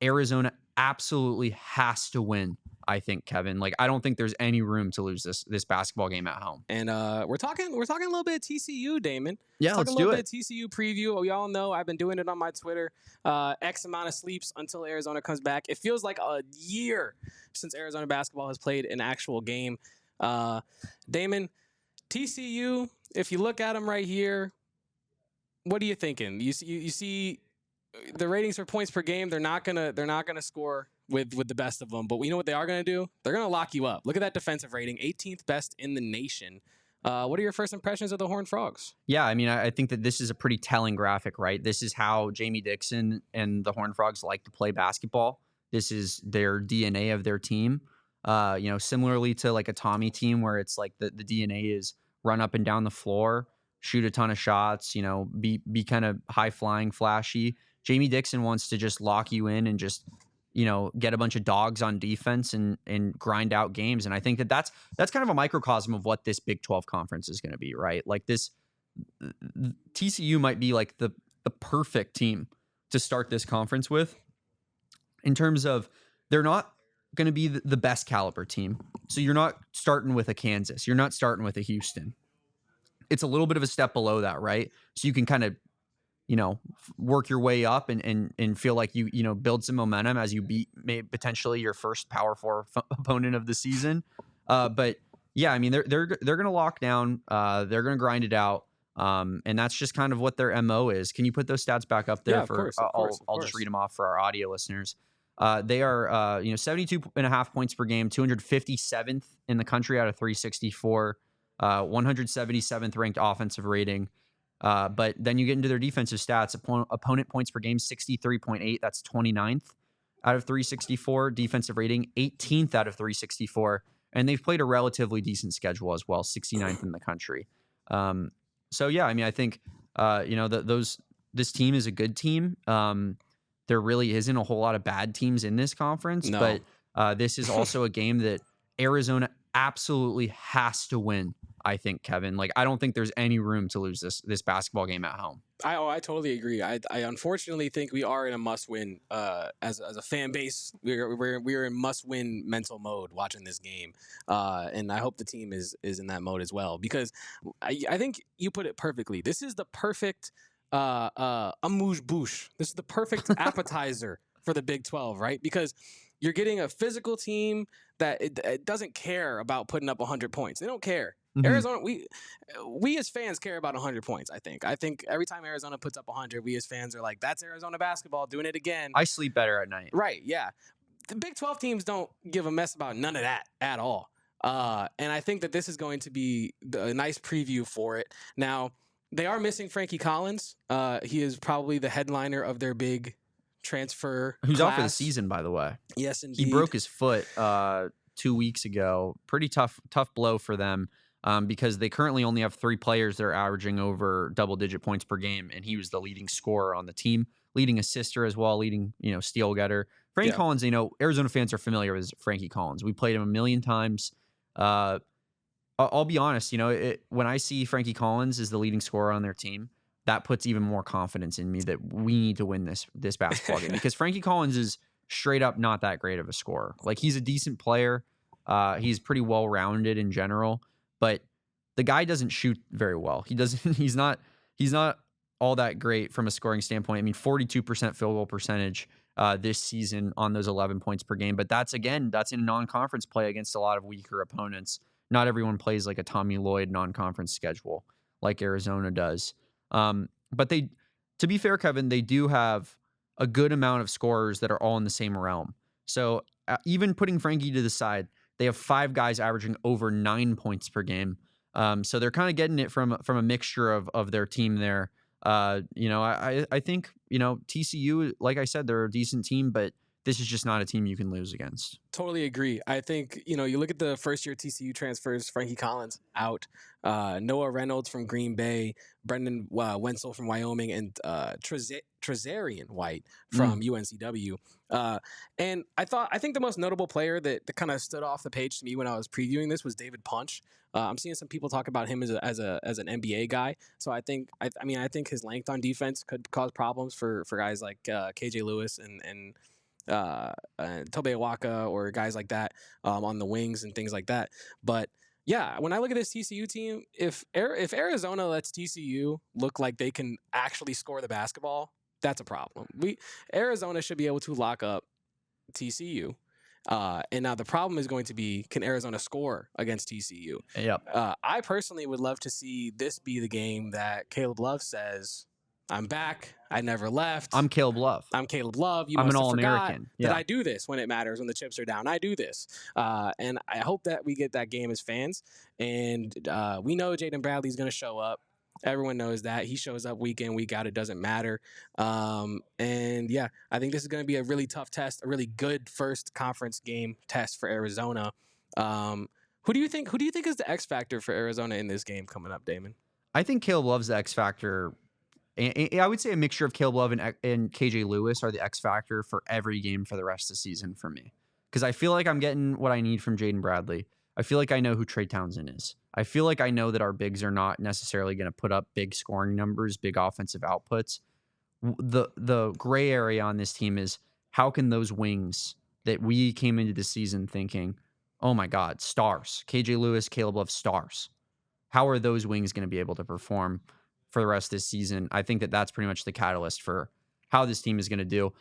Arizona absolutely has to win. I think, Kevin. Like, I don't think there's any room to lose this basketball game at home. And we're talking a little bit of TCU, Damon. Yeah, let's do it. A little bit of TCU preview. We all know I've been doing it on my Twitter. X amount of sleeps until Arizona comes back. It feels like a year since Arizona basketball has played an actual game. Damon, TCU, if you look at them right here, what are you thinking? You see the ratings for points per game. They're not gonna score with the best of them, but we know what they are going to do. They're going to lock you up. Look at that defensive rating, 18th best in the nation. What are your first impressions of the Horned Frogs? Yeah, I mean, I think that this is a pretty telling graphic, right? This is how Jamie Dixon and the Horned Frogs like to play basketball. This is their DNA of their team. Similarly to like a Tommy team where it's like the DNA is run up and down the floor, shoot a ton of shots, be kind of high flying, flashy. Jamie Dixon wants to just lock you in and just get a bunch of dogs on defense and grind out games. And I think that's kind of a microcosm of what this Big 12 conference is going to be, right? Like this TCU might be like the perfect team to start this conference with in terms of they're not going to be the best caliber team. So you're not starting with a Kansas. You're not starting with a Houston. It's a little bit of a step below that, right? So you can kind of work your way up and feel like you build some momentum as you beat potentially your first Power 4 opponent of the season. But yeah, I mean they're going to lock down. They're going to grind it out. And that's just kind of what their MO is. Can you put those stats back up there? Yeah, of course. I'll just read them off for our audio listeners. They are 72.5 points per game, 257th in the country out of 364, 177th ranked offensive rating. But then you get into their defensive stats. Opponent points per game, 63.8. That's 29th out of 364. Defensive rating, 18th out of 364. And they've played a relatively decent schedule as well, 69th in the country. So, yeah, I mean, I think, this team is a good team. There really isn't a whole lot of bad teams in this conference. No. But this is also a game that Arizona absolutely has to win. I think, Kevin. Like, I don't think there's any room to lose this basketball game at home. I totally agree. I unfortunately think we are in a must-win as a fan base. We're in must-win mental mode watching this game, and I hope the team is in that mode as well, because I think you put it perfectly. This is the perfect amuse-bouche. This is the perfect appetizer for the Big 12, right? Because you're getting a physical team that it doesn't care about putting up 100 points. They don't care. Mm-hmm. Arizona, we as fans care about 100 points, I think. I think every time Arizona puts up 100, we as fans are like, that's Arizona basketball doing it again. I sleep better at night. Right, yeah. The Big 12 teams don't give a mess about none of that at all. And I think that this is going to be a nice preview for it. Now, they are missing Frankie Collins. He is probably the headliner of their big transfer Who's class. out for the season, by the way. Yes, indeed. He broke his foot 2 weeks ago. Pretty tough blow for them. Because they currently only have 3 players that are averaging over double-digit points per game, and he was the leading scorer on the team, leading assister as well, leading steal getter. Frankie Collins, Arizona fans are familiar with Frankie Collins. We played him a million times. I'll be honest, when I see Frankie Collins as the leading scorer on their team, that puts even more confidence in me that we need to win this basketball game, because Frankie Collins is straight up not that great of a scorer. Like, he's a decent player. He's pretty well-rounded in general. But the guy doesn't shoot very well. He's not all that great from a scoring standpoint. I mean, 42% field goal percentage this season on those 11 points per game. But that's in non-conference play against a lot of weaker opponents. Not everyone plays like a Tommy Lloyd non-conference schedule like Arizona does. But to be fair, Kevin, they do have a good amount of scorers that are all in the same realm. So even putting Frankie to the side, they have 5 guys averaging over 9 points per game. So they're kind of getting it from a mixture of their team there. I think, TCU, like I said, they're a decent team, but this is just not a team you can lose against. Totally agree. I think, you look at the first-year TCU transfers, Frankie Collins out, Noah Reynolds from Green Bay, Brendan Wenzel from Wyoming, and Trezarian White from UNCW. And I think the most notable player that kind of stood off the page to me when I was previewing this was David Punch. I'm seeing some people talk about him as an NBA guy. So I think his length on defense could cause problems for guys like KJ Lewis and Tobe Awaka or guys like that on the wings and things like that. But yeah, when I look at this TCU team, if Arizona lets TCU look like they can actually score the basketball, that's a problem. Arizona should be able to lock up TCU. And now the problem is going to be, can Arizona score against TCU? Yep. I personally would love to see this be the game that Caleb Love says, I'm back. I never left. I'm Caleb Love. I'm Caleb Love. You I'm must an have forgot All-American. that Yeah. I do this when it matters, when the chips are down. I do this. And I hope that we get that game as fans. And we know Jaden Bradley's going to show up. Everyone knows that. He shows up week in, week out. It doesn't matter. And yeah, I think this is going to be a really tough test, a really good first conference game test for Arizona. Who do you think is the X factor for Arizona in this game coming up, Damon? I think Caleb Love's the X factor. And I would say a mixture of Caleb Love and KJ Lewis are the X factor for every game for the rest of the season for me. Because I feel like I'm getting what I need from Jaden Bradley. I feel like I know who Trey Townsend is. I feel like I know that our bigs are not necessarily going to put up big scoring numbers, big offensive outputs. The gray area on this team is how can those wings that we came into the season thinking, oh my God, stars, KJ Lewis, Caleb Love, stars. How are those wings going to be able to perform for the rest of this season? I think that that's pretty much the catalyst for how this team is going to do.